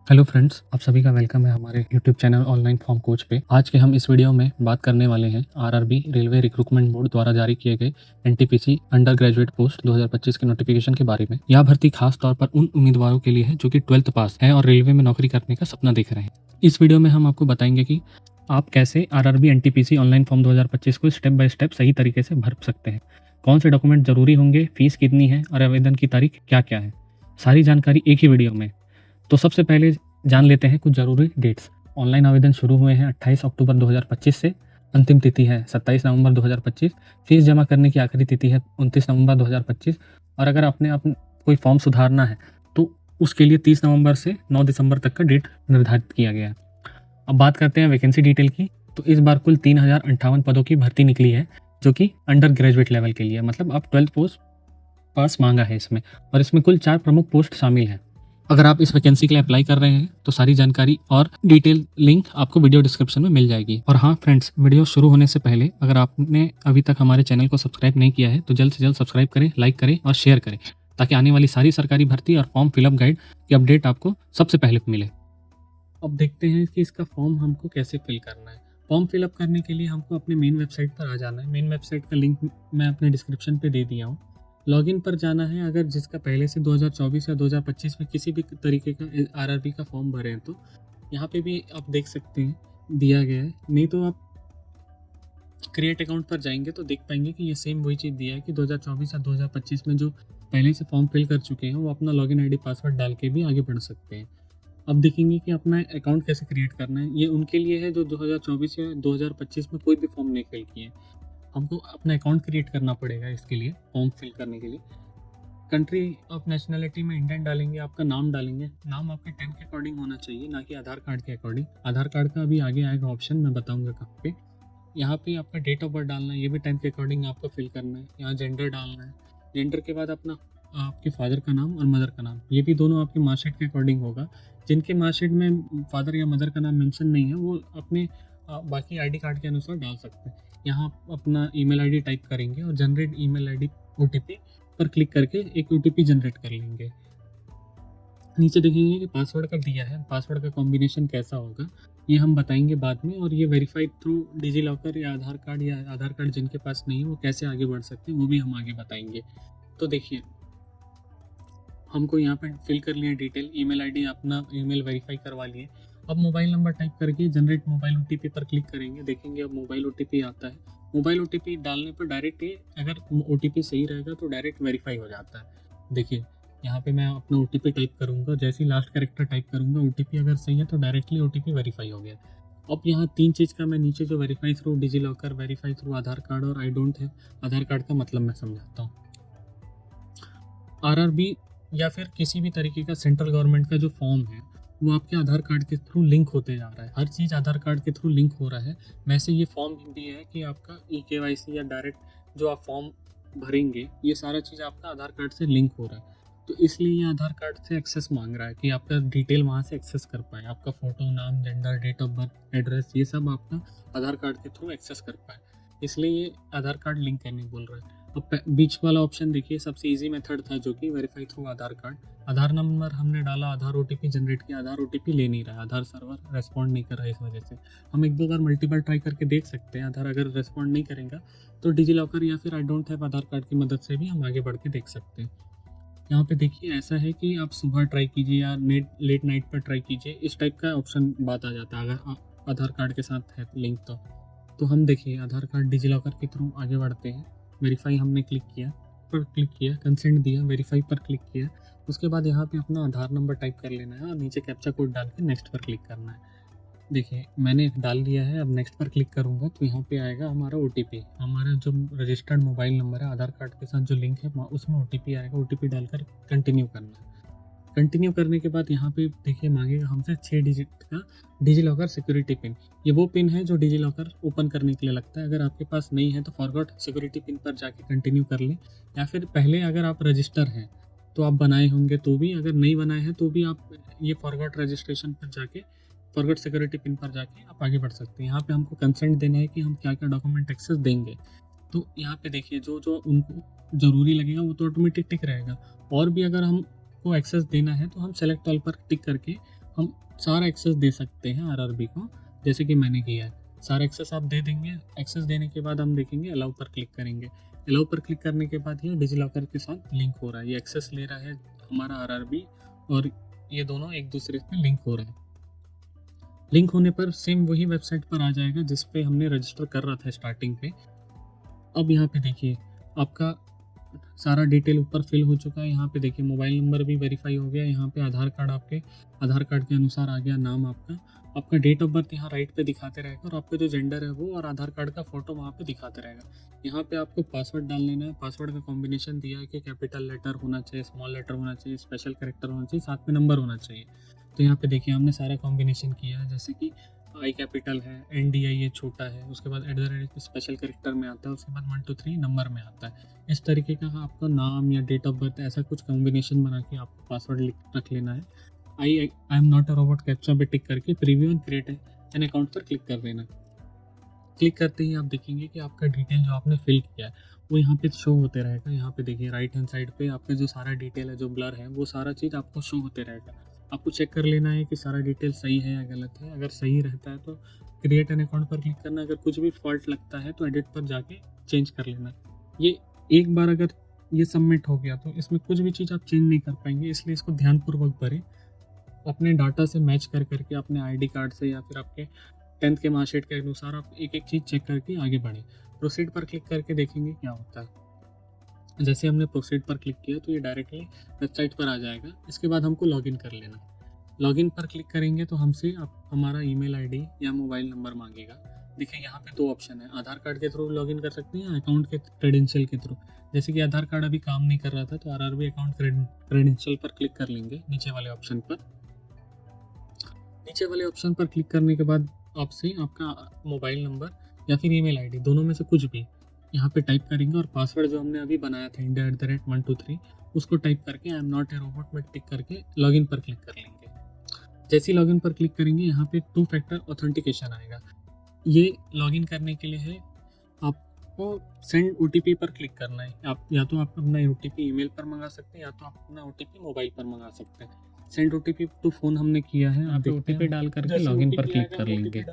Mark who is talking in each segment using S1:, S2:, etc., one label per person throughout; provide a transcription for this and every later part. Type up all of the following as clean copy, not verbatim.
S1: Hello friends, आप सभी का वेलकम है हमारे YouTube channel online form coach पे। आज के हम इस वीडियो में बात करने वाले हैं आरआरबी रेलवे रिक्रूटमेंट बोर्ड द्वारा जारी किए गए एनटीपीसी अंडर ग्रेजुएट पोस्ट 2025 के नोटिफिकेशन के बारे में। यह भर्ती खास तौर पर उन उम्मीदवारों के लिए है जो कि 12th पास हैं और रेलवे में नौकरी करने का सपना देख रहे हैं। इस वीडियो में हम आपको बताएंगे कि आप कैसे आरआरबी एनटीपीसी ऑनलाइन फॉर्म 2025 को स्टेप बाय स्टेप सही तरीके से भर सकते हैं, कौन से डॉक्यूमेंट जरूरी होंगे, फीस कितनी है और आवेदन की तारीख क्या क्या है। सारी जानकारी एक ही वीडियो में। तो सबसे पहले जान लेते हैं कुछ ज़रूरी डेट्स। ऑनलाइन आवेदन शुरू हुए हैं 28 अक्टूबर 2025 से। अंतिम तिथि है 27 नवंबर 2025। फीस जमा करने की आखिरी तिथि है 29 नवंबर 2025। और अगर आपने कोई फॉर्म सुधारना है तो उसके लिए 30 नवंबर से 9 दिसंबर तक का डेट निर्धारित किया गया है। अब बात करते हैं वैकेंसी डिटेल की। तो इस बार कुल 3058 पदों की भर्ती निकली है, जो कि अंडर ग्रेजुएट लेवल के लिए, मतलब अब 12th पोस्ट पास मांगा है इसमें। और इसमें कुल 4 प्रमुख पोस्ट शामिल हैं। अगर आप इस वैकेंसी के लिए अप्लाई कर रहे हैं तो सारी जानकारी और डिटेल लिंक आपको वीडियो डिस्क्रिप्शन में मिल जाएगी। और हाँ फ्रेंड्स, वीडियो शुरू होने से पहले अगर आपने अभी तक हमारे चैनल को सब्सक्राइब नहीं किया है तो जल्द से जल्द सब्सक्राइब करें, लाइक करें और शेयर करें, ताकि आने वाली सारी सरकारी भर्ती और फॉर्म फिलअप गाइड की अपडेट आपको सबसे पहले मिले। अब देखते हैं कि इसका फॉर्म हमको कैसे फिल करना है। फॉर्म फिलअप करने के लिए हमको अपने मेन वेबसाइट पर आ जाना है। मेन वेबसाइट का लिंक मैं अपने डिस्क्रिप्शन पे दे दिया हूँ। लॉगिन पर जाना है। अगर जिसका पहले से 2024 या 2025 में किसी भी तरीके का आरआरबी का फॉर्म भरे हैं तो यहाँ पे भी आप देख सकते हैं, दिया गया है। नहीं तो आप क्रिएट अकाउंट पर जाएंगे तो देख पाएंगे कि ये सेम वही चीज़ दिया है कि 2024 या 2025 में जो पहले से फॉर्म फिल कर चुके हैं वो अपना लॉगिन आईडी पासवर्ड डाल के भी आगे बढ़ सकते हैं। अब देखेंगे कि अपना अकाउंट कैसे क्रिएट करना है। ये उनके लिए है जो 2024 या 2025 में कोई भी फॉर्म नहीं फिल किए। हमको अपना अकाउंट क्रिएट करना पड़ेगा इसके लिए, फॉर्म फिल करने के लिए। कंट्री ऑफ नेशनलिटी में इंडियन डालेंगे, आपका नाम डालेंगे। नाम आपके 10 के अकॉर्डिंग होना चाहिए, ना कि आधार कार्ड के अकॉर्डिंग। आधार कार्ड का अभी आगे आएगा ऑप्शन, मैं बताऊंगा कहाँ पे। यहाँ पे आपका डेट ऑफ बर्थ डालना है, ये भी 10 के अकॉर्डिंग आपको फिल करना है। यहाँ जेंडर डालना है। जेंडर के बाद अपना आपके फादर का नाम और मदर का नाम, ये भी दोनों आपके मार्कशीट के अकॉर्डिंग होगा। जिनके मार्कशीट में फादर या मदर का नाम मेंशन नहीं है वो अपने बाकी आईडी कार्ड के अनुसार डाल सकते हैं। यहाँ अपना ईमेल आईडी टाइप करेंगे और जनरेट ईमेल आईडी ओटीपी पर क्लिक करके एक ओटीपी जनरेट कर लेंगे। नीचे देखेंगे कि पासवर्ड का दिया है, पासवर्ड का कॉम्बिनेशन कैसा होगा ये हम बताएंगे बाद में। और ये वेरीफाइड थ्रू डिजी लॉकर या आधार कार्ड जिनके पास नहीं है वो कैसे आगे बढ़ सकते हैं वो भी हम आगे बताएंगे। तो देखिए, हमको यहाँ पे फिल कर लिया डिटेल, ईमेल आईडी अपना ईमेल वेरीफाई करवा लिए। अब मोबाइल नंबर टाइप करके जनरेट मोबाइल ओटीपी पर क्लिक करेंगे। देखेंगे अब मोबाइल ओटीपी आता है। मोबाइल ओटीपी डालने पर डायरेक्ट ये, अगर ओटीपी सही रहेगा तो डायरेक्ट वेरीफाई हो जाता है। देखिए यहाँ पे मैं अपना ओटीपी टाइप करूँगा, जैसे ही लास्ट कैरेक्टर टाइप करूँगा ओटीपी अगर सही है तो डायरेक्टली ओटीपी वेरीफाई हो गया। अब यहाँ 3 चीज़ का मैं नीचे जो verify through digi locker, verify through आधार कार्ड और आई डोंट है आधार कार्ड का मतलब मैं समझाता हूँ। आरआरबी या फिर किसी भी तरीके का सेंट्रल गवर्नमेंट का जो फॉर्म है वो आपके आधार कार्ड के थ्रू लिंक होते जा रहा है। हर चीज़ आधार कार्ड के थ्रू लिंक हो रहा है। वैसे ये फॉर्म भी है कि आपका केवाईसी या डायरेक्ट जो आप फॉर्म भरेंगे ये सारा चीज़ आपका आधार कार्ड से लिंक हो रहा है। तो इसलिए ये आधार कार्ड से एक्सेस मांग रहा है कि आपका डिटेल वहाँ से एक्सेस कर पाए। आपका फ़ोटो, नाम, gender, date of birth, address, ये सब आपका आधार कार्ड के थ्रू एक्सेस कर पाए। इसलिए ये आधार कार्ड लिंक करने बोल रहा है। अब बीच वाला ऑप्शन देखिए, सबसे इजी मेथड था जो कि वेरीफाई थ्रू आधार कार्ड। आधार नंबर हमने डाला, आधार ओटीपी जनरेट किया, आधार ओटीपी ले नहीं रहा, आधार सर्वर रेस्पॉन्ड नहीं कर रहा है। इस वजह से हम 1-2 बार मल्टीपल ट्राई करके देख सकते हैं। आधार अगर रेस्पॉन्ड नहीं करेगा तो डिजी लॉकर या फिर I don't have Aadhaar card की मदद से भी हम आगे बढ़ के देख सकते हैं। यहाँ पे देखिए ऐसा है कि आप सुबह ट्राई कीजिए या लेट नाइट पर ट्राई कीजिए, इस टाइप का ऑप्शन बात आ जाता है अगर आधार कार्ड के साथ है लिंक तो हम देखिए आधार कार्ड डिजी लॉकर के थ्रू आगे बढ़ते हैं। वेरीफाई हमने क्लिक किया, कंसेंट दिया, वेरीफाई पर क्लिक किया। उसके बाद यहाँ पे अपना आधार नंबर टाइप कर लेना है और नीचे कैप्चा कोड डाल के नेक्स्ट पर क्लिक करना है। देखिए मैंने डाल दिया है। अब नेक्स्ट पर क्लिक करूँगा तो यहाँ पे आएगा हमारा ओटीपी। हमारा जो रजिस्टर्ड मोबाइल नंबर है आधार कार्ड के साथ जो लिंक है उसमें ओटीपी आएगा। ओटीपी डालकर कंटिन्यू करना है। कंटिन्यू करने के बाद यहाँ पे देखिए मांगेगा हमसे 6 डिजिट का डिजी लॉकर सिक्योरिटी पिन। ये वो पिन है जो डिजी लॉकर ओपन करने के लिए लगता है। अगर आपके पास नहीं है तो फॉरगॉट सिक्योरिटी पिन पर जाके कंटिन्यू कर लें, या फिर पहले अगर आप रजिस्टर हैं तो आप बनाए होंगे तो भी, अगर नहीं बनाए हैं तो भी आप ये फॉरगॉट रजिस्ट्रेशन पर जाके, फॉरगॉट सिक्योरिटी पिन पर जाके आप आगे बढ़ सकते हैं। यहाँ पे हमको कंसेंट देना है कि हम क्या क्या डॉक्यूमेंट एक्सेस देंगे। तो यहाँ पे देखिए जो जो उनको ज़रूरी लगेगा वो तो ऑटोमेटिक टिक रहेगा। और भी अगर हम को एक्सेस देना है तो हम सेलेक्ट ऑल पर टिक करके हम सारा एक्सेस दे सकते हैं आरआरबी को, जैसे कि मैंने किया है। सारा एक्सेस आप दे देंगे। एक्सेस देने के बाद हम देखेंगे अलाउ पर क्लिक करेंगे। अलाउ पर क्लिक करने के बाद ये डिजिलॉकर के साथ लिंक हो रहा है, ये एक्सेस ले रहा है हमारा आरआरबी, और ये दोनों एक दूसरे से लिंक हो रहे हैं। लिंक होने पर सेम वही वेबसाइट पर आ जाएगा जिस पे हमने रजिस्टर कर रहा था स्टार्टिंग पे। अब यहाँ पे देखिए आपका सारा डिटेल ऊपर फिल हो चुका है। यहाँ पे देखिए मोबाइल नंबर भी वेरीफाई हो गया। यहाँ पे आधार कार्ड आपके आधार कार्ड के अनुसार आ गया, नाम आपका डेट ऑफ बर्थ यहाँ राइट पे दिखाते रहेगा, और आपका जो जेंडर है वो और आधार कार्ड का फोटो वहाँ पे दिखाते रहेगा। यहाँ पे आपको पासवर्ड डाल लेना है। पासवर्ड का कॉम्बिनेशन दिया है कि कैपिटल लेटर होना चाहिए, स्मॉल लेटर होना चाहिए, स्पेशल कैरेक्टर होना चाहिए, साथ में नंबर होना चाहिए। तो यहाँ पे देखिए हमने सारा कॉम्बिनेशन किया है, जैसे कि आई कैपिटल है, NDI ये छोटा है, उसके बाद @ स्पेशल कैरेक्टर में आता है, उसके बाद 1 2 3 नंबर में आता है। इस तरीके का आपका नाम या डेट ऑफ बर्थ ऐसा कुछ कॉम्बिनेशन बना के आपको पासवर्ड रख लेना है। I am not a robot captcha पे टिक करके preview and create an account पर क्लिक कर देना। क्लिक करते ही आप देखेंगे कि आपका डिटेल जो आपने फिल किया है वो यहाँ पे शो होते रहेगा। यहाँ पे देखिए राइट हैंड साइड पे आपका जो सारा डिटेल है, जो ब्लर है, वो सारा चीज़ आपको शो होते रहेगा। आपको चेक कर लेना है कि सारा डिटेल सही है या गलत है। अगर सही रहता है तो क्रिएट एन अकाउंट पर क्लिक करना। अगर कुछ भी फॉल्ट लगता है तो एडिट पर जाके चेंज कर लेना। ये एक बार अगर ये सबमिट हो गया तो इसमें कुछ भी चीज़ आप चेंज नहीं कर पाएंगे, इसलिए इसको ध्यानपूर्वक भरें। अपने डाटा से मैच कर करके, अपने ID कार्ड से या फिर आपके 10th के मार्कशीट के अनुसार आप एक एक चीज़ चेक करके आगे बढ़ें। प्रोसीड पर क्लिक करके देखेंगे क्या होता है। जैसे हमने प्रोसीड पर क्लिक किया तो ये डायरेक्टली वेबसाइट पर आ जाएगा। इसके बाद हमको लॉगिन कर लेना। लॉगिन पर क्लिक करेंगे तो हमसे हमारा ईमेल ID या मोबाइल नंबर मांगेगा। देखिए यहाँ पे 2 ऑप्शन है, आधार कार्ड के थ्रू लॉगिन कर सकते हैं या अकाउंट के क्रेडेंशियल के थ्रू। जैसे कि आधार कार्ड अभी काम नहीं कर रहा था तो आरआरबी अकाउंट क्रेडेंशियल पर क्लिक कर लेंगे नीचे वाले ऑप्शन पर। नीचे वाले ऑप्शन पर क्लिक करने के बाद आपसे आपका मोबाइल नंबर या फिर ईमेल ID दोनों में से कुछ भी यहाँ पे टाइप करेंगे, और पासवर्ड जो हमने अभी बनाया था India@123 उसको टाइप करके I am not a robot में टिक करके लॉगिन पर क्लिक कर लेंगे। जैसे ही लॉगिन पर क्लिक करेंगे यहाँ पे 2 फैक्टर ऑथेंटिकेशन आएगा। ये लॉगिन करने के लिए है। आपको सेंड OTP पर क्लिक करना है। आप या तो आप अपना OTP ईमेल पर मंगा सकते हैं या तो आप अपना OTP मोबाइल पर मंगा सकते हैं। सेंड OTP टू फ़ोन हमने किया है। आप OTP डाल करके लॉगिन पर क्लिक कर लेंगे।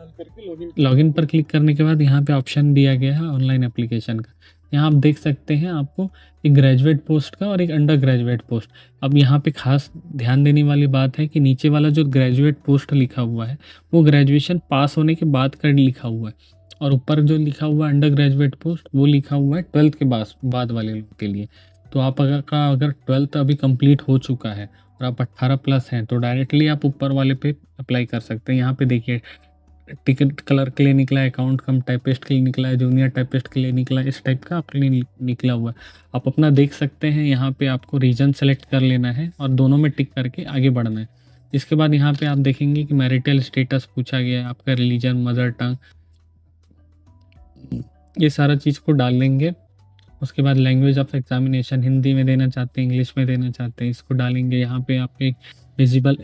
S1: लॉगिन पर क्लिक करने के बाद यहाँ पे ऑप्शन दिया गया है ऑनलाइन एप्लीकेशन का। यहाँ आप देख सकते हैं आपको एक ग्रेजुएट पोस्ट का और एक अंडर ग्रेजुएट पोस्ट। अब यहाँ पे खास ध्यान देने वाली बात है कि नीचे वाला जो ग्रेजुएट पोस्ट लिखा हुआ है वो ग्रेजुएशन पास होने के बाद का लिखा हुआ है, और ऊपर जो लिखा हुआ है अंडर ग्रेजुएट पोस्ट वो लिखा हुआ है 12th के बाद वाले लोग के लिए। तो आप अगर 12th अभी कंप्लीट हो चुका है और आप 18+ हैं तो डायरेक्टली आप ऊपर वाले पे अप्लाई कर सकते हैं। यहाँ पे देखिए टिकट कलर के लिए निकला है, अकाउंट कम टाइपिस्ट के लिए निकला है, जूनियर टाइपिस्ट के लिए निकला है, इस टाइप का आपके लिए निकला हुआ है। आप अपना देख सकते हैं। यहाँ पे आपको रीजन सेलेक्ट कर लेना है और दोनों में टिक करके आगे बढ़ना है। इसके बाद यहाँ पे आप देखेंगे कि मैरिटल स्टेटस पूछा गया है, आपका रिलीजन, मदर टंग, ये सारा चीज़ को डाल लेंगे। उसके बाद लैंग्वेज ऑफ एग्जामिनेशन हिंदी में देना चाहते हैं, इंग्लिश में देना चाहते हैं, इसको डालेंगे। यहाँ पे आपके विजिबल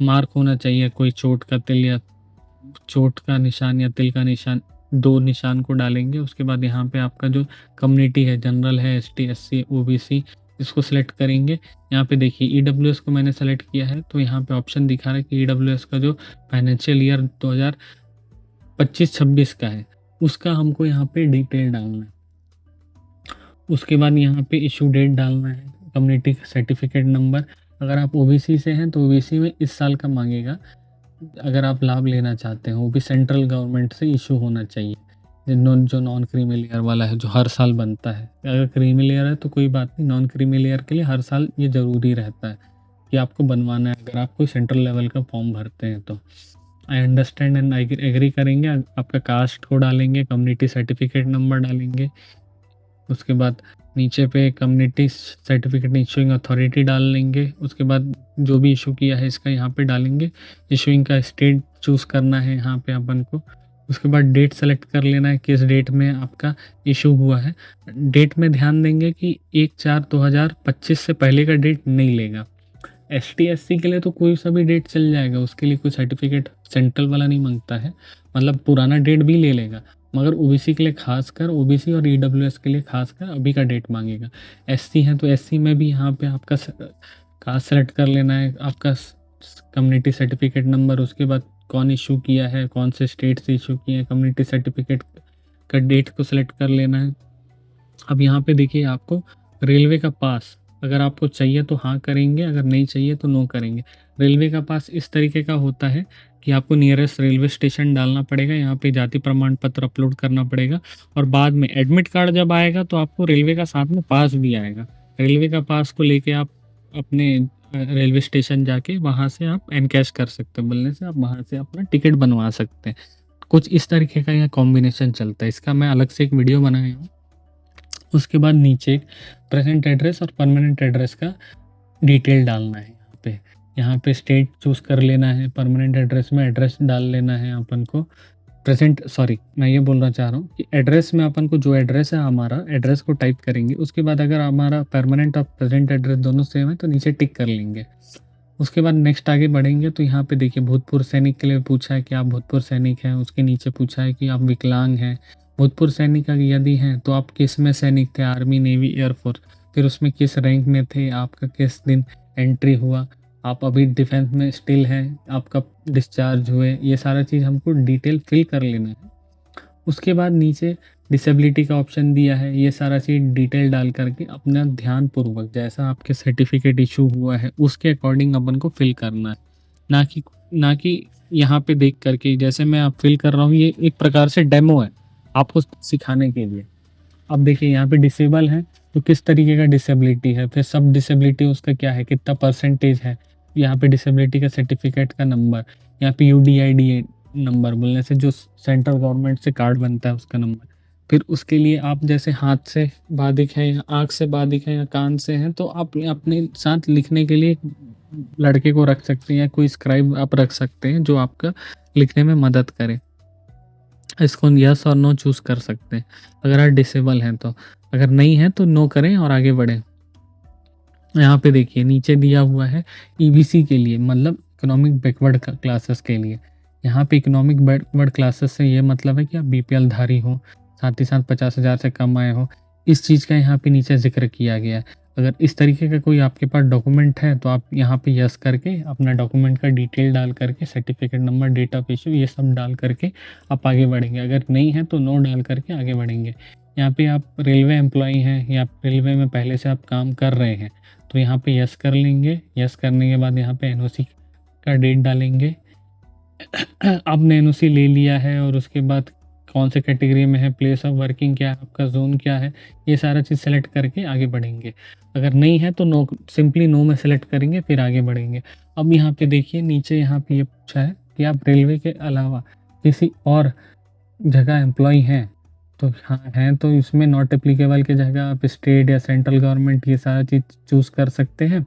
S1: मार्क होना चाहिए, कोई चोट का तिल या चोट का निशान या तिल का निशान, 2 निशान को डालेंगे। उसके बाद यहाँ पे आपका जो कम्युनिटी है, जनरल है, ST SC OBC, इसको सेलेक्ट करेंगे। यहाँ पे देखिए EWS को मैंने सेलेक्ट किया है तो यहाँ पे ऑप्शन दिखा रहा है कि EWS का जो फाइनेंशियल ईयर 2025-26 का है उसका हमको यहाँ पे डिटेल डालना है। उसके बाद यहाँ पे इशू डेट डालना है, कम्युनिटी सर्टिफिकेट नंबर। अगर आप OBC से हैं तो OBC में इस साल का मांगेगा। अगर आप लाभ लेना चाहते हैं वो भी सेंट्रल गवर्नमेंट से इशू होना चाहिए, जो नॉन क्रीमी लेयर वाला है जो हर साल बनता है। अगर क्रीमी लेयर है तो कोई बात नहीं, नॉन क्रीमी लेयर के लिए हर साल ये ज़रूरी रहता है कि आपको बनवाना है अगर आप कोई सेंट्रल लेवल का फॉर्म भरते हैं तो। आई अंडरस्टैंड एंड एग्री करेंगे। आपका कास्ट को डालेंगे, कम्युनिटी सर्टिफिकेट नंबर डालेंगे। उसके बाद नीचे पे कम्युनिटी सर्टिफिकेट इशूइंग अथॉरिटी डाल लेंगे। उसके बाद जो भी इशू किया है इसका यहाँ पे डालेंगे। इशूइंग का स्टेट चूज़ करना है यहाँ पे अपन को। उसके बाद डेट सेलेक्ट कर लेना है, किस डेट में आपका इशू हुआ है। डेट में ध्यान देंगे कि 1/4/2025 से पहले का डेट नहीं लेगा। ST SC के लिए तो कोई सा भी डेट चल जाएगा, उसके लिए कोई सर्टिफिकेट सेंट्रल वाला नहीं मांगता है, मतलब पुराना डेट भी ले लेगा। मगर OBC के लिए खासकर, OBC और EWS के लिए खासकर अभी का डेट मांगेगा। SC है तो SC में भी यहाँ पे आपका कास्ट सेलेक्ट कर लेना है, आपका कम्युनिटी सर्टिफिकेट नंबर, उसके बाद कौन इशू किया है, कौन से स्टेट से इशू किया है, कम्युनिटी सर्टिफिकेट का डेट को सिलेक्ट कर लेना है। अब यहाँ पे देखिए आपको रेलवे का पास अगर आपको चाहिए तो हाँ करेंगे, अगर नहीं चाहिए तो नो करेंगे। रेलवे का पास इस तरीके का होता है कि आपको नियरेस्ट रेलवे स्टेशन डालना पड़ेगा, यहाँ पे जाति प्रमाण पत्र अपलोड करना पड़ेगा, और बाद में एडमिट कार्ड जब आएगा तो आपको रेलवे का साथ में पास भी आएगा। रेलवे का पास को लेके आप अपने रेलवे स्टेशन जाके वहाँ से आप एनकैश कर सकते हैं, बोलने से आप वहाँ से अपना टिकट बनवा सकते हैं। कुछ इस तरीके का यहाँ कॉम्बिनेशन चलता है, इसका मैं अलग से एक वीडियो बनाया हूँ। उसके बाद नीचे प्रेजेंट एड्रेस और परमानेंट एड्रेस का डिटेल डालना है। यहाँ पे स्टेट चूज़ कर लेना है, परमानेंट एड्रेस में एड्रेस डाल लेना है अपन को। मैं ये बोलना चाह रहा हूँ कि एड्रेस में अपन को जो एड्रेस है हमारा एड्रेस को टाइप करेंगे, उसके बाद अगर हमारा परमानेंट और प्रेजेंट एड्रेस दोनों सेम है तो नीचे टिक कर लेंगे। उसके बाद नेक्स्ट आगे बढ़ेंगे तो यहाँ पे देखिए भूतपूर्व सैनिक के लिए पूछा है कि आप भूतपूर्व सैनिक हैं, उसके नीचे पूछा है कि आप विकलांग हैं। भूतपूर्व सैनिक यदि हैं तो आप किस में सैनिक थे, आर्मी, नेवी, एयरफोर्स, फिर उसमें किस रैंक में थे, आपका किस दिन एंट्री हुआ, आप अभी डिफेंस में स्टिल हैं, आप कब डिस्चार्ज हुए, ये सारा चीज़ हमको डिटेल फिल कर लेना है। उसके बाद नीचे डिसेबिलिटी का ऑप्शन दिया है, ये सारा चीज़ डिटेल डाल करके अपना ध्यानपूर्वक जैसा आपके सर्टिफिकेट इशू हुआ है उसके अकॉर्डिंग अपन को फिल करना है, ना कि यहाँ पे देख करके जैसे मैं आप फिल कर रहा हूँ। ये एक प्रकार से डेमो है आपको सिखाने के लिए। अब देखिए यहाँ पे डिसेबल है तो किस तरीके का डिसेबिलिटी है, फिर सब डिसेबिलिटी उसका क्या है, कितना परसेंटेज है, यहाँ पे डिसेबिलिटी का सर्टिफिकेट का नंबर, यहाँ पे UDID नंबर बोलने से जो सेंट्रल गवर्नमेंट से कार्ड बनता है उसका नंबर। फिर उसके लिए आप जैसे हाथ से बाधिक है या आँख से बाधिक है या कान से हैं तो आप अपने साथ लिखने के लिए लड़के को रख सकते हैं या कोई स्क्राइब आप रख सकते हैं जो आपका लिखने में मदद करे। इसको यस और नो चूज़ कर सकते हैं अगर आप डिसेबल हैं तो, अगर नहीं है तो नो करें और आगे बढ़ें। यहाँ पे देखिए नीचे दिया हुआ है EBC के लिए, मतलब इकोनॉमिक बैकवर्ड क्लासेस के लिए। यहाँ पे इकोनॉमिक बैकवर्ड क्लासेस से ये मतलब है कि आप BPL धारी हो, साथ ही साथ 50,000 से कम आए हो, इस चीज़ का यहाँ पे नीचे जिक्र किया गया है। अगर इस तरीके का कोई आपके पास डॉक्यूमेंट है तो आप यहाँ पे यस करके अपना डॉक्यूमेंट का डिटेल डाल करके certificate number, date of issue, ये सब डाल करके आप आगे बढ़ेंगे। अगर नहीं है तो नो डाल करके आगे बढ़ेंगे। यहाँ पे आप रेलवे एम्प्लॉई हैं या रेलवे में पहले से आप काम कर रहे हैं तो यहाँ पे यस कर लेंगे। यस करने के बाद यहाँ पे NOC का डेट डालेंगे। आपने NOC ले लिया है और उसके बाद कौन से कैटेगरी में है, प्लेस ऑफ वर्किंग क्या है, आपका जोन क्या है, ये सारा चीज़ सेलेक्ट करके आगे बढ़ेंगे। अगर नहीं है तो नो, सिंपली नो में सेलेक्ट करेंगे, फिर आगे बढ़ेंगे। अब यहाँ पे देखिए नीचे यहाँ पे ये पूछा है कि आप रेलवे के अलावा किसी और जगह एम्प्लॉय हैं तो हाँ हैं, तो इसमें नॉट एप्लीकेबल की जगह आप स्टेट या सेंट्रल गवर्नमेंट ये सारा चीज़ चूज़ कर सकते हैं।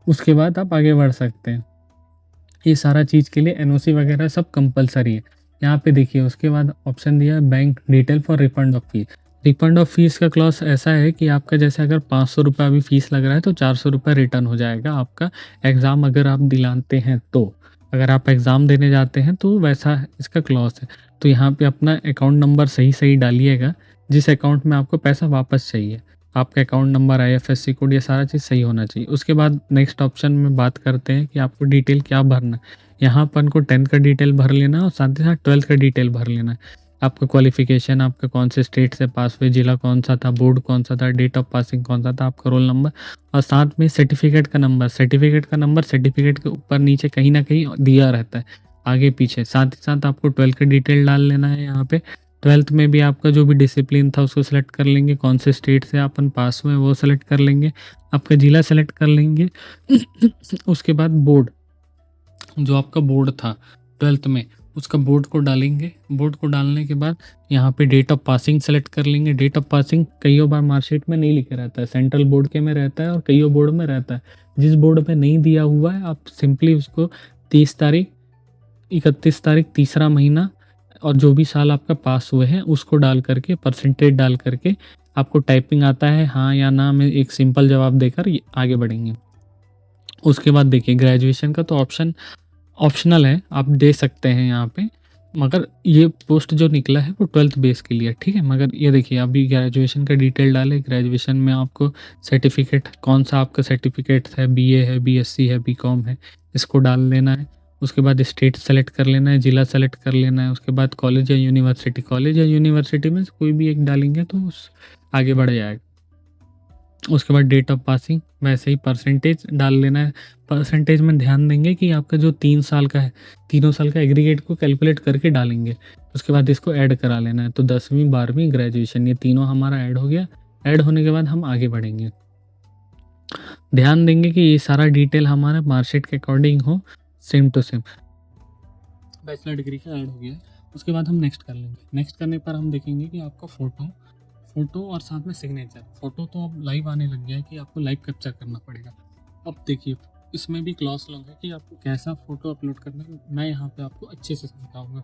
S1: उसके बाद आप आगे बढ़ सकते हैं। ये सारा चीज़ के लिए NOC वगैरह सब कंपलसरी है। यहाँ पे देखिए उसके बाद ऑप्शन दिया है bank detail for refund of fees. Refund of fees का क्लॉज ऐसा है कि आपका जैसे अगर 500 रुपये अभी फीस लग रहा है तो 400 रुपये रिटर्न हो जाएगा आपका, एग्ज़ाम अगर आप दिलाते हैं तो। अगर आप एग्ज़ाम देने जाते हैं तो वैसा इसका क्लॉज है। तो यहाँ पे अपना अकाउंट नंबर सही डालिएगा, जिस अकाउंट में आपको पैसा वापस चाहिए, आपका अकाउंट नंबर, IFSC कोड, ये सारा चीज़ सही होना चाहिए। उसके बाद नेक्स्ट ऑप्शन में बात करते हैं कि आपको डिटेल क्या भरना है। यहाँ अपन को 10th का डिटेल भर लेना है और साथ ही साथ 12th का डिटेल भर लेना है। आपका क्वालिफिकेशन, आपका कौन से स्टेट से पास हुए, जिला कौन सा था, बोर्ड कौन सा था, डेट ऑफ पासिंग कौन सा था, आपका रोल नंबर, और साथ में सर्टिफिकेट का नंबर। सर्टिफिकेट का नंबर सर्टिफिकेट के ऊपर नीचे कहीं ना कहीं दिया रहता है, आगे पीछे। साथ ही साथ आपको 12th का डिटेल डाल लेना है। यहाँ पे 12th में भी आपका जो भी डिसिप्लिन था उसको सेलेक्ट कर लेंगे, कौन से स्टेट से अपन पास हुए वो सेलेक्ट कर लेंगे, आपका जिला सेलेक्ट कर लेंगे। उसके बाद बोर्ड, जो आपका बोर्ड था 12th में, उसका बोर्ड को डालेंगे। बोर्ड को डालने के बाद यहाँ पे डेट ऑफ पासिंग सेलेक्ट कर लेंगे। डेट ऑफ पासिंग कई बार मार्कशीट में नहीं लिखा रहता है, सेंट्रल बोर्ड के में रहता है और कई बोर्ड में रहता है। जिस बोर्ड में नहीं दिया हुआ है आप सिंपली उसको 30 तारीख, 31 तारीख, तीसरा महीना और जो भी साल आपका पास हुए हैं उसको डाल करके, परसेंटेज डाल करके, आपको टाइपिंग आता है हाँ या ना में एक सिंपल जवाब देकर आगे बढ़ेंगे। उसके बाद देखिए ग्रेजुएशन का तो ऑप्शनल है, आप दे सकते हैं यहाँ पे। मगर ये पोस्ट जो निकला है वो 12th बेस के लिए है, ठीक है। मगर ये देखिए अभी ग्रेजुएशन का डिटेल डाले, ग्रेजुएशन में आपको सर्टिफिकेट कौन सा आपका सर्टिफिकेट है, बीए है, बीएससी है, बीकॉम है, इसको डाल लेना है। उसके बाद स्टेट सेलेक्ट कर लेना है, ज़िला सेलेक्ट कर लेना है। उसके बाद कॉलेज या यूनिवर्सिटी, कॉलेज या यूनिवर्सिटी में से कोई भी एक डालेंगे तो उस आगे बढ़ जाएगा। उसके बाद डेट ऑफ पासिंग, वैसे ही परसेंटेज डाल लेना है। परसेंटेज में ध्यान देंगे कि आपका जो 3 साल का है, तीनों साल का एग्रीगेट को कैलकुलेट करके डालेंगे। उसके बाद इसको ऐड करा लेना है। तो 10वीं 12वीं ग्रेजुएशन ये तीनों हमारा ऐड हो गया। ऐड होने के बाद हम आगे बढ़ेंगे। ध्यान देंगे कि ये सारा डिटेल हमारा मार्कशीट के अकॉर्डिंग हो, same to same. Bachelor degree का ऐड हो गया। उसके बाद हम नेक्स्ट कर लेंगे। नेक्स्ट करने पर हम देखेंगे कि आपका फ़ोटो और साथ में सिग्नेचर। फ़ोटो तो अब लाइव आने लग गया है कि आपको लाइव कैप्चर करना पड़ेगा। अब देखिए इसमें भी क्लॉज लॉन्ग है कि आपको कैसा फ़ोटो अपलोड करना है, मैं यहाँ पे आपको अच्छे से समझाऊंगा।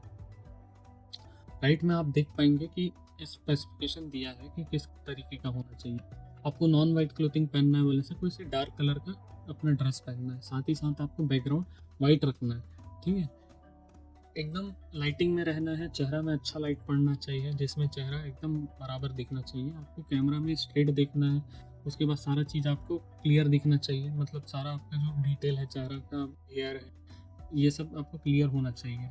S1: राइट में आप देख पाएंगे कि स्पेसिफिकेशन दिया है कि किस तरीके का होना चाहिए। आपको नॉन वाइट क्लोथिंग पहनना है बोले से कोई से डार्क कलर का अपना ड्रेस पहनना है। साथ ही साथ आपको बैकग्राउंड वाइट रखना है, ठीक है। एकदम लाइटिंग में रहना है, चेहरा में अच्छा लाइट पड़ना चाहिए जिसमें चेहरा एकदम बराबर दिखना चाहिए। आपको कैमरा में स्ट्रेट दिखना है। उसके बाद सारा चीज़ आपको क्लियर दिखना चाहिए, मतलब सारा आपका जो डिटेल है, चेहरा का हेयर है, ये सब आपको क्लियर होना चाहिए,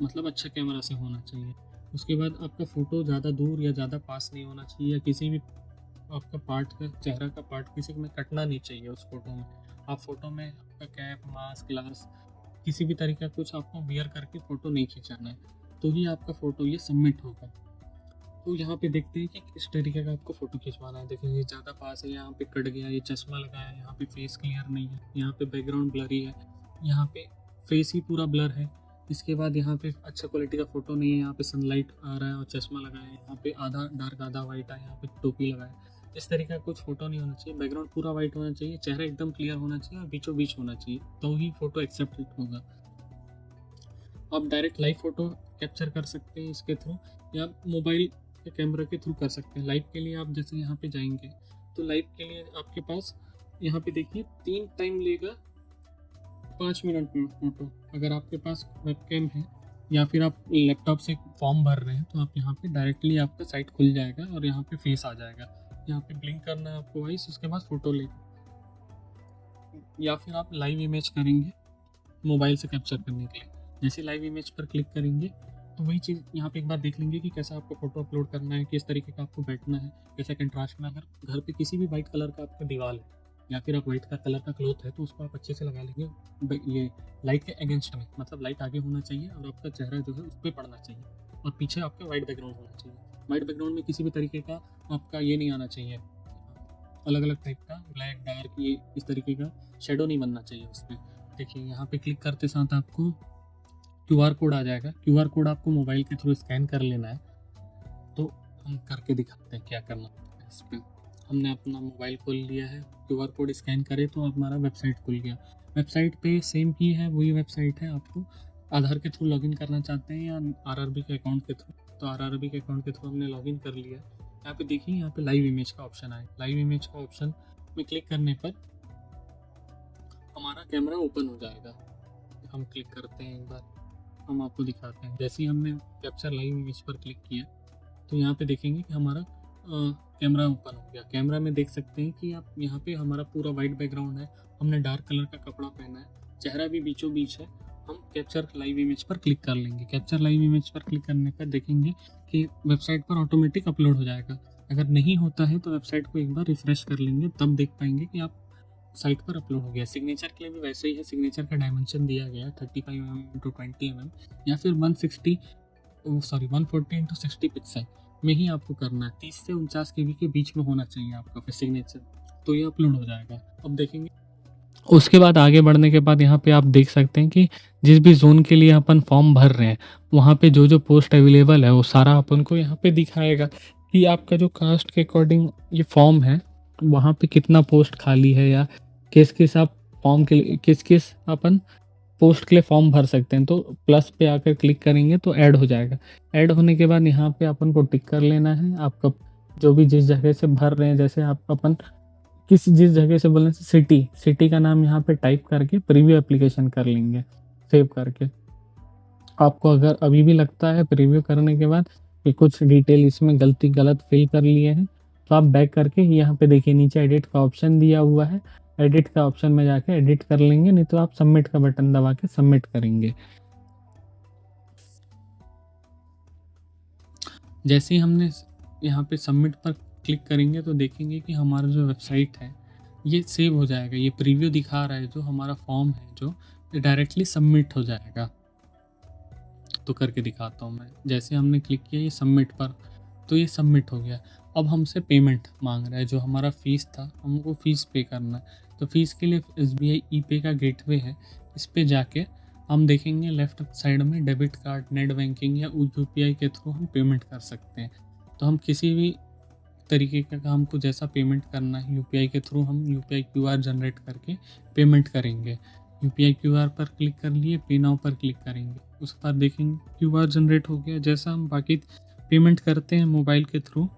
S1: मतलब अच्छा कैमरा से होना चाहिए। उसके बाद आपका फ़ोटो ज़्यादा दूर या ज़्यादा पास नहीं होना चाहिए, या किसी भी आपका पार्ट का, चेहरा का पार्ट किसी में कटना नहीं चाहिए उस फोटो में। आप फोटो में आपका कैप, मास्क, ग्लास, किसी भी तरीका कुछ आपको वियर करके फ़ोटो नहीं खिंचाना है, तो ही आपका फ़ोटो ये सबमिट होगा। तो यहाँ पे देखते हैं कि किस तरीके का आपको फ़ोटो खिंचवाना है। देखिए ये ज़्यादा पास है, यहाँ पे कट गया, ये चश्मा लगाया है, यहाँ पे फेस क्लियर नहीं है, यहाँ पे बैकग्राउंड ब्लरी है, यहाँ पे फेस ही पूरा ब्लर है। इसके बाद यहाँ पे अच्छा क्वालिटी का फ़ोटो नहीं है, यहाँ पे सनलाइट आ रहा है और चश्मा लगाया है, यहाँ पे आधा डार्क आधा वाइट है, यहाँ पे टोपी लगाया है। इस तरीके का कुछ फ़ोटो नहीं होना चाहिए। बैकग्राउंड पूरा वाइट होना चाहिए, चेहरा एकदम क्लियर होना चाहिए और बीचों बीच होना चाहिए, तो ही फ़ोटो एक्सेप्टेड होगा। आप डायरेक्ट लाइव फ़ोटो कैप्चर कर सकते हैं इसके थ्रू, या मोबाइल के कैमरा के थ्रू कर सकते हैं। लाइव के लिए आप जैसे यहाँ पे जाएंगे तो लाइव के लिए आपके पास यहाँ पे देखिए 3 टाइम लेगा 5 मिनट में फ़ोटो। अगर आपके पास वेबकैम है या फिर आप लैपटॉप से फॉर्म भर रहे हैं तो आप यहाँ पे डायरेक्टली आपका साइट खुल जाएगा और यहाँ पे फेस आ जाएगा। यहाँ पे ब्लिंक करना है आपको वॉइस, उसके बाद फ़ोटो लेगा। या फिर आप लाइव इमेज करेंगे मोबाइल से कैप्चर करने के लिए, जैसे लाइव इमेज पर क्लिक करेंगे तो वही चीज़ यहाँ पे एक बार देख लेंगे कि कैसा आपको फ़ोटो अपलोड करना है, किस तरीके का आपको बैठना है, कैसा कंट्रास्ट में। अगर घर पे किसी भी वाइट कलर का आपका दीवार है या फिर आप वाइट का कलर का क्लॉथ है तो उसको आप अच्छे से लगा लेंगे ये लाइट के अगेंस्ट में, मतलब लाइट आगे होना चाहिए और आपका चेहरा जो है उस पर पड़ना चाहिए और पीछे आपका वाइट बैकग्राउंड होना चाहिए। वाइट बैकग्राउंड में किसी भी तरीके का आपका ये नहीं आना चाहिए, अलग अलग टाइप का ब्लैक डार्क, ये इस तरीके का शेडो नहीं बनना चाहिए उसमें। देखिए यहाँ पे क्लिक करते साथ आपको QR कोड आ जाएगा। QR कोड आपको मोबाइल के थ्रू स्कैन कर लेना है। तो हम करके दिखाते हैं क्या करना है। इस पर हमने अपना मोबाइल खोल लिया है, QR कोड स्कैन करे तो हमारा वेबसाइट खुल गया। वेबसाइट पे सेम ही है, वही वेबसाइट है। आपको आधार के थ्रू लॉगिन करना चाहते हैं या RRB के अकाउंट के थ्रू, तो RRB के अकाउंट के थ्रू हमने लॉगिन कर लिया। यहाँ पे देखिए यहाँ पे लाइव इमेज का ऑप्शन आए। लाइव इमेज का ऑप्शन में क्लिक करने पर हमारा कैमरा ओपन हो जाएगा। हम क्लिक करते हैं, एक बार हम आपको दिखाते हैं। जैसे ही हमने कैप्चर लाइव इमेज पर क्लिक किया तो यहाँ पे देखेंगे कि हमारा कैमरा ओपन हो गया। कैमरा में देख सकते हैं कि आप यहाँ पे हमारा पूरा वाइट बैकग्राउंड है, हमने डार्क कलर का कपड़ा पहना है, चेहरा भी बीचों बीच है। हम कैप्चर लाइव इमेज पर क्लिक कर लेंगे। कैप्चर लाइव इमेज पर क्लिक करने पर देखेंगे कि वेबसाइट पर ऑटोमेटिक अपलोड हो जाएगा। अगर नहीं होता है तो वेबसाइट को एक बार रिफ्रेश कर लेंगे, तब देख पाएंगे कि आप साइट पर अपलोड हो गया। सिग्नेचर के लिए भी वैसे ही है। सिग्नेचर का डायमेंशन दिया गया है 35 mm × 20 mm या फिर 140 × 60 पिक्सल में ही आपको करना है। 30 से 49 KB के बीच में होना चाहिए आपका फिर सिग्नेचर, तो ये अपलोड हो जाएगा। अब देखेंगे उसके बाद आगे बढ़ने के बाद यहाँ पे आप देख सकते हैं कि जिस भी ज़ोन के लिए अपन फॉर्म भर रहे हैं वहाँ पे जो जो पोस्ट अवेलेबल है वो सारा अपन को यहाँ पे दिखाएगा कि आपका जो कास्ट के अकॉर्डिंग ये फॉर्म है वहाँ पे कितना पोस्ट खाली है, या किस किस आप फॉर्म के लिए किस किस अपन पोस्ट के लिए फॉर्म भर सकते हैं। तो प्लस पे आकर क्लिक करेंगे तो ऐड हो जाएगा। ऐड होने के बाद यहाँ पे अपन को टिक कर लेना है आपका जो भी जिस जगह से भर रहे हैं। जैसे आप अपन जिस जगह से बोलने से सिटी का नाम यहाँ पे टाइप करके प्रीव्यू एप्लीकेशन कर लेंगे सेव करके। आपको अगर अभी भी लगता है प्रीव्यू करने के बाद कि कुछ डिटेल इसमें गलत फिल कर लिए हैं, तो आप बैक करके यहाँ पे देखिए नीचे एडिट का ऑप्शन दिया हुआ है, एडिट का ऑप्शन में जाके एडिट कर लेंगे, नहीं तो आप सबमिट का बटन दबा के सबमिट करेंगे। जैसे ही हमने यहाँ पे सबमिट पर क्लिक करेंगे तो देखेंगे कि हमारा जो वेबसाइट है ये सेव हो जाएगा। ये प्रीव्यू दिखा रहा है, जो हमारा फॉर्म है जो डायरेक्टली सबमिट हो जाएगा। तो करके दिखाता हूँ मैं। जैसे हमने क्लिक किया ये सबमिट पर, तो ये सबमिट हो गया। अब हमसे पेमेंट मांग रहा है, जो हमारा फ़ीस था हमको फ़ीस पे करना है। तो फ़ीस के लिए SBI ई-पे का गेटवे है, इस पे जाके हम देखेंगे लेफ्ट साइड में डेबिट कार्ड, नेट बैंकिंग या UPI के थ्रू हम पेमेंट कर सकते हैं। तो हम किसी भी तरीके का हमको जैसा पेमेंट करना है UPI के थ्रू हम UPI QR जनरेट करके पेमेंट करेंगे। UPI QR पर क्लिक कर लिए, पे नाउ पर क्लिक करेंगे, उसके बाद देखेंगे QR जनरेट हो गया। जैसा हम बाकी पेमेंट करते हैं मोबाइल के थ्रू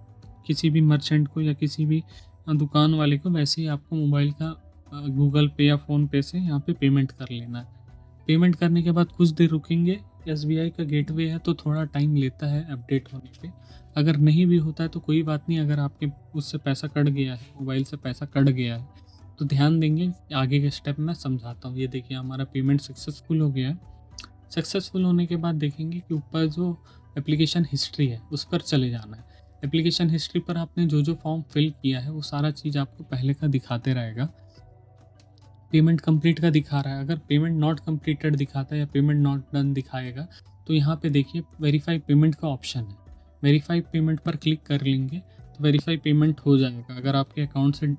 S1: किसी भी मर्चेंट को या किसी भी दुकान वाले को, वैसे ही आपको मोबाइल का गूगल पे या फ़ोन पे से यहाँ पे पेमेंट कर लेना है। पेमेंट करने के बाद कुछ देर रुकेंगे। SBI का गेटवे है तो थोड़ा टाइम लेता है अपडेट होने पे। अगर नहीं भी होता है तो कोई बात नहीं, अगर आपके उससे पैसा कट गया है, मोबाइल से पैसा कट गया है, तो ध्यान देंगे। आगे के स्टेप मैं समझाता हूँ। ये देखिए हमारा पेमेंट सक्सेसफुल हो गया है। सक्सेसफुल होने के बाद देखेंगे कि ऊपर जो एप्लीकेशन हिस्ट्री है उस पर चले जाना है। एप्लीकेशन हिस्ट्री पर आपने जो जो फॉर्म फिल किया है वो सारा चीज़ आपको पहले का दिखाते रहेगा। पेमेंट कंप्लीट का दिखा रहा है, अगर पेमेंट नॉट कंप्लीटेड दिखाता है या पेमेंट नॉट डन दिखाएगा तो यहाँ पे देखिए वेरीफाई पेमेंट का ऑप्शन है। वेरीफाई पेमेंट पर क्लिक कर लेंगे तो वेरीफाई पेमेंट हो जाएगा, अगर आपके अकाउंट से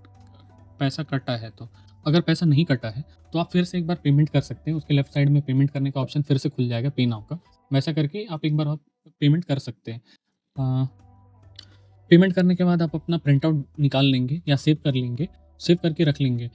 S1: पैसा कटा है तो। अगर पैसा नहीं कटा है तो आप फिर से एक बार पेमेंट कर सकते हैं। उसके लेफ्ट साइड में पेमेंट करने का ऑप्शन फिर से खुल जाएगा पे नाउ का, वैसा करके आप एक बार और पेमेंट कर सकते हैं। पेमेंट करने के बाद आप अपना प्रिंट आउट निकाल लेंगे या सेव कर लेंगे, सेव करके रख लेंगे।